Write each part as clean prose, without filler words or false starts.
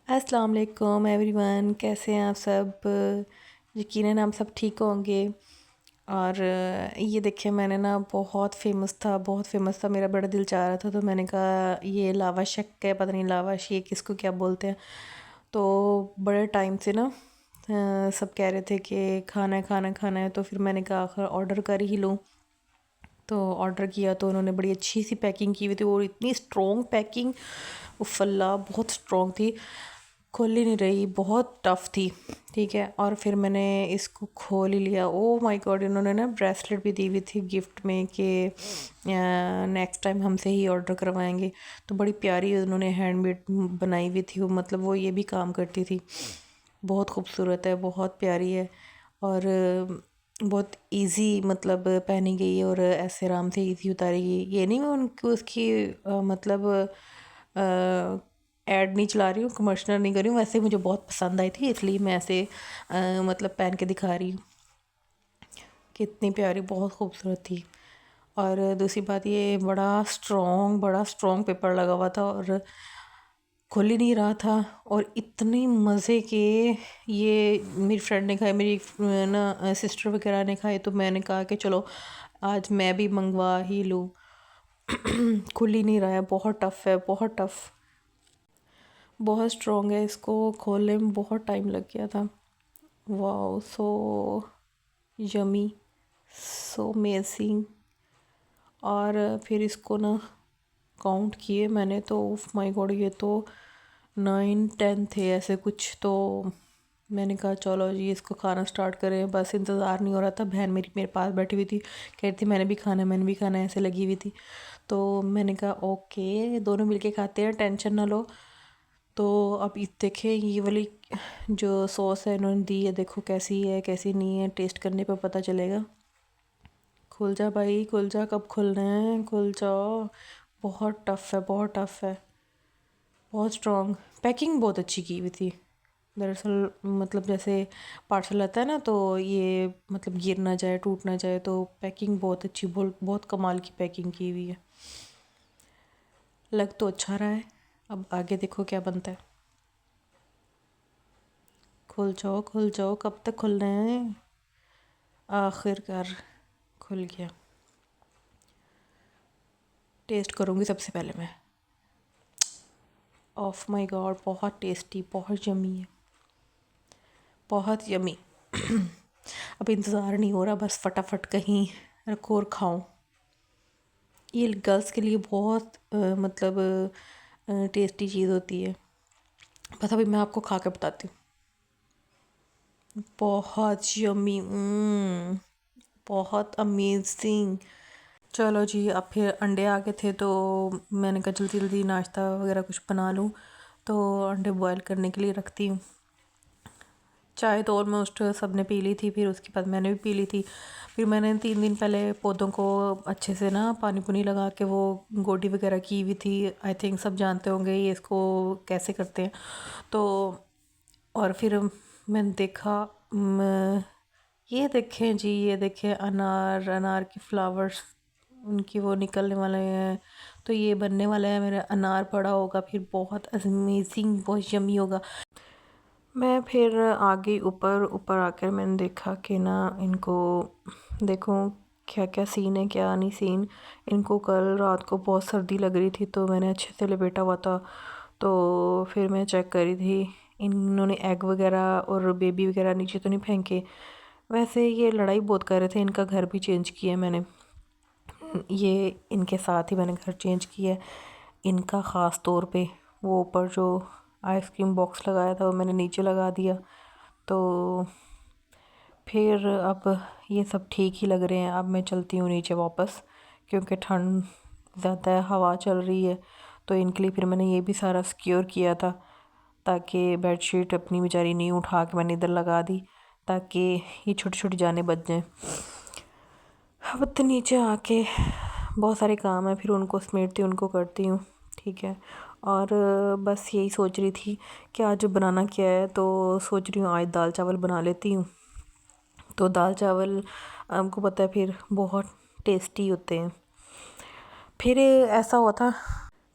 अस्सलाम वालेकुम एवरीवन, कैसे हैं आप सब। यकीनन आप सब ठीक होंगे। और ये देखिए, मैंने ना बहुत फेमस था, मेरा बड़ा दिल चाह रहा था, तो मैंने कहा ये लावा शक है, पता नहीं लावा शेक इसको क्या बोलते हैं। तो बड़े टाइम से ना सब कह रहे थे कि खाना है खाना है खाना है, तो फिर मैंने कहा आखिर ऑर्डर कर ही लूँ। तो ऑर्डर किया तो उन्होंने बड़ी अच्छी सी पैकिंग की हुई थी, और इतनी स्ट्रॉन्ग पैकिंग, उफ़ल्ला बहुत स्ट्रॉन्ग थी, खोल ही नहीं रही, बहुत टफ़ थी। ठीक है, और फिर मैंने इसको खोल ही लिया। ओ माय गॉड, इन्होंने ना ब्रेसलेट भी दी हुई थी गिफ्ट में कि नेक्स्ट टाइम हमसे ही ऑर्डर करवाएंगे। तो बड़ी प्यारी उन्होंने हैंडमेड बनाई हुई थी वो, मतलब वो ये भी काम करती थी। बहुत खूबसूरत है, बहुत प्यारी है, और बहुत इजी मतलब पहनी गई है, और ऐसे आराम से इजी उतारी गई। ये नहीं मैं उनको उसकी मतलब ऐड नहीं चला रही हूँ, कमर्शियल नहीं कर रही हूँ, वैसे मुझे बहुत पसंद आई थी, इसलिए मैं ऐसे मतलब पहन के दिखा रही हूँ। कितनी प्यारी, बहुत खूबसूरत थी। और दूसरी बात, ये बड़ा स्ट्रॉन्ग पेपर लगा हुआ था, और खुल ही नहीं रहा था। और इतने मज़े के ये मेरी फ्रेंड ने खाए, मेरी ना सिस्टर वगैरह ने खाए, तो मैंने कहा कि चलो आज मैं भी मंगवा ही लूँ। खुल ही नहीं रहा है, बहुत टफ़ है, बहुत टफ़, बहुत स्ट्रॉन्ग है, इसको खोलने में बहुत टाइम लग गया था। Wow, so yummy, so amazing. और फिर इसको ना काउंट किए मैंने, तो उफ माय गॉड, ये तो 9-10 थे ऐसे कुछ। तो मैंने कहा चलो जी इसको खाना स्टार्ट करें, बस इंतज़ार नहीं हो रहा था। बहन मेरी मेरे पास बैठी हुई थी, कह रही थी मैंने भी खाना है मैंने भी खाना है, ऐसे लगी हुई थी। तो मैंने कहा ओके, दोनों मिलके खाते हैं, टेंशन ना लो। तो अब देखें ये वाली जो सॉस है इन्होंने दी है, देखो कैसी है कैसी नहीं है, टेस्ट करने पर पता चलेगा। खुल जा भाई खुल जा, कब खुलना है, खुल जाओ। बहुत टफ़ है, बहुत टफ़ है, बहुत स्ट्रॉन्ग पैकिंग, बहुत अच्छी की हुई थी। दरअसल मतलब जैसे पार्सल आता है ना, तो ये मतलब गिर ना जाए टूट ना जाए, तो पैकिंग बहुत अच्छी, बहुत बहुत कमाल की पैकिंग की हुई है। लग तो अच्छा रहा है, अब आगे देखो क्या बनता है। खुल जाओ, कब तक खुलना है। आखिरकार खुल गया। टेस्ट करूँगी सबसे पहले मैं। ऑफ माय गॉड, बहुत टेस्टी, बहुत यमी है, बहुत यमी। अब इंतज़ार नहीं हो रहा, बस फटाफट कहीं रखो और खाऊं। ये गर्ल्स के लिए बहुत मतलब टेस्टी चीज़ होती है। बस अभी मैं आपको खा के बताती हूँ। बहुत यमी, बहुत अमेजिंग। चलो जी, अब फिर अंडे आ गए थे, तो मैंने कहा जल्दी जल्दी नाश्ता वगैरह कुछ बना लूँ, तो अंडे बॉयल करने के लिए रखती हूँ। चाय तो ऑलमोस्ट सब ने पी ली थी, फिर उसके बाद मैंने भी पी ली थी। फिर मैंने 3 दिन पहले पौधों को अच्छे से ना पानी पुनी लगा के वो गोडी वगैरह की हुई थी। आई थिंक सब जानते होंगे ये इसको कैसे करते हैं। तो और फिर मैंने देखा ये देखें जी, ये देखें अनार, अनार के फ्लावर्स उनकी वो निकलने वाले हैं। तो ये बनने वाला है, मेरा अनार पड़ा होगा, फिर बहुत अमेजिंग, बहुत यमी होगा। मैं फिर आगे ऊपर ऊपर आकर मैंने देखा कि ना इनको देखो क्या क्या सीन है क्या नहीं सीन। इनको कल रात को बहुत सर्दी लग रही थी, तो मैंने अच्छे से लपेटा हुआ था। तो फिर मैं चेक करी थी, इन्होंने एग वगैरह और बेबी वगैरह नीचे तो नहीं फेंके। वैसे ये लड़ाई बहुत कर रहे थे, इनका घर भी चेंज किया मैंने, ये इनके साथ ही मैंने घर चेंज किया है। इनका ख़ास तौर पे वो ऊपर जो आइसक्रीम बॉक्स लगाया था वो मैंने नीचे लगा दिया। तो फिर अब ये सब ठीक ही लग रहे हैं। अब मैं चलती हूँ नीचे वापस, क्योंकि ठंड ज़्यादा है, हवा चल रही है। तो इनके लिए फिर मैंने ये भी सारा सिक्योर किया था, ताकि बेडशीट अपनी बेचारी नहीं उठा के मैंने इधर लगा दी, ताकि ये छोटी छोटी जानें बच जाएँ। अब तो नीचे आके बहुत सारे काम है, फिर उनको समेटती हूँ, उनको करती हूँ। ठीक है, और बस यही सोच रही थी कि आज बनाना क्या है, तो सोच रही हूँ आज दाल चावल बना लेती हूँ। तो दाल चावल आपको पता है फिर बहुत टेस्टी होते हैं। फिर ऐसा हुआ था,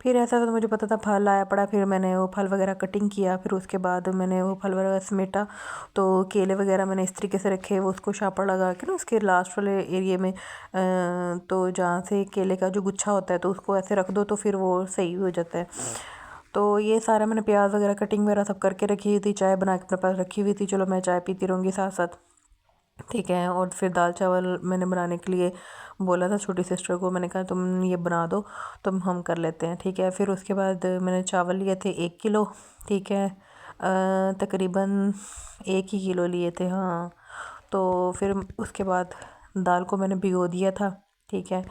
फिर ऐसा तो मुझे पता था फल आया पड़ा, फिर मैंने वो फल वगैरह कटिंग किया, फिर उसके बाद मैंने वो फल वगैरह समेटा। तो केले वगैरह मैंने इस तरीके से रखे, वो उसको शापड़ लगा के ना उसके लास्ट वाले एरिए में तो जहाँ से केले का जो गुच्छा होता है तो उसको ऐसे रख दो तो फिर वो सही हो जाता है। तो ये सारा मैंने प्याज वगैरह कटिंग वगैरह सब करके रखी हुई थी, चाय बना के अपने पास रखी हुई थी, चलो मैं चाय पीती रहूँगी साथ साथ, ठीक है। और फिर दाल चावल मैंने बनाने के लिए बोला था छोटी सिस्टर को, मैंने कहा तुम ये बना दो, तुम हम कर लेते हैं, ठीक है। फिर उसके बाद मैंने चावल लिए थे 1 किलो, ठीक है। तकरीबन 1 ही किलो लिए थे, हाँ। तो फिर उसके बाद दाल को मैंने भिगो दिया था, ठीक है।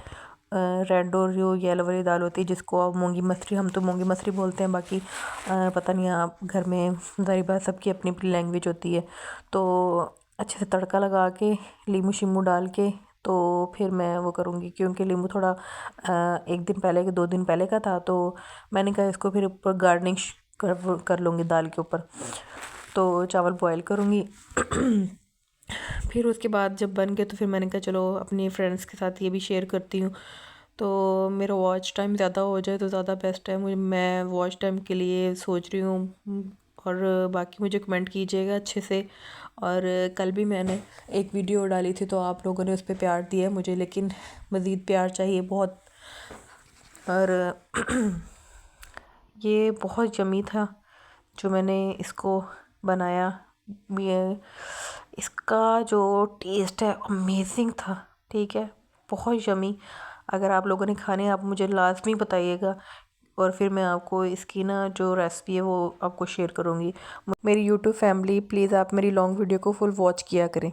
रेड और जो येलो वाली दाल होती है जिसको आप मूंगी मसरी, हम तो मूंगी मसरी बोलते हैं, बाकी पता नहीं आप घर में, ज़ाहिर बात सबकी अपनी अपनी लैंग्वेज होती है। तो अच्छे से तड़का लगा के लीमू शीमू डाल के तो फिर मैं वो करूँगी, क्योंकि लीमू थोड़ा 1 दिन पहले के 2 दिन पहले का था, तो मैंने कहा इसको फिर ऊपर गार्निश कर लूँगी दाल के ऊपर। तो चावल बॉयल करूँगी। फिर उसके बाद जब बन गए तो फिर मैंने कहा चलो अपनी फ्रेंड्स के साथ ये भी शेयर करती हूँ। तो मेरा वॉच टाइम ज़्यादा हो जाए तो ज़्यादा बेस्ट है, मुझे मैं वॉच टाइम के लिए सोच रही हूँ। और बाकी मुझे कमेंट कीजिएगा अच्छे से। और कल भी मैंने एक वीडियो डाली थी तो आप लोगों ने उस पर प्यार दिया है मुझे, लेकिन मज़ीद प्यार चाहिए बहुत। और ये बहुत यमी था जो मैंने इसको बनाया, ये इसका जो टेस्ट है अमेजिंग था, ठीक है, बहुत यमी। अगर आप लोगों ने खाने आप मुझे लाजमी बताइएगा, और फिर मैं आपको इसकी ना जो रेसिपी है वो आपको शेयर करूँगी। मेरी यूट्यूब फैमिली प्लीज़ आप मेरी लॉन्ग वीडियो को फुल वॉच किया करें।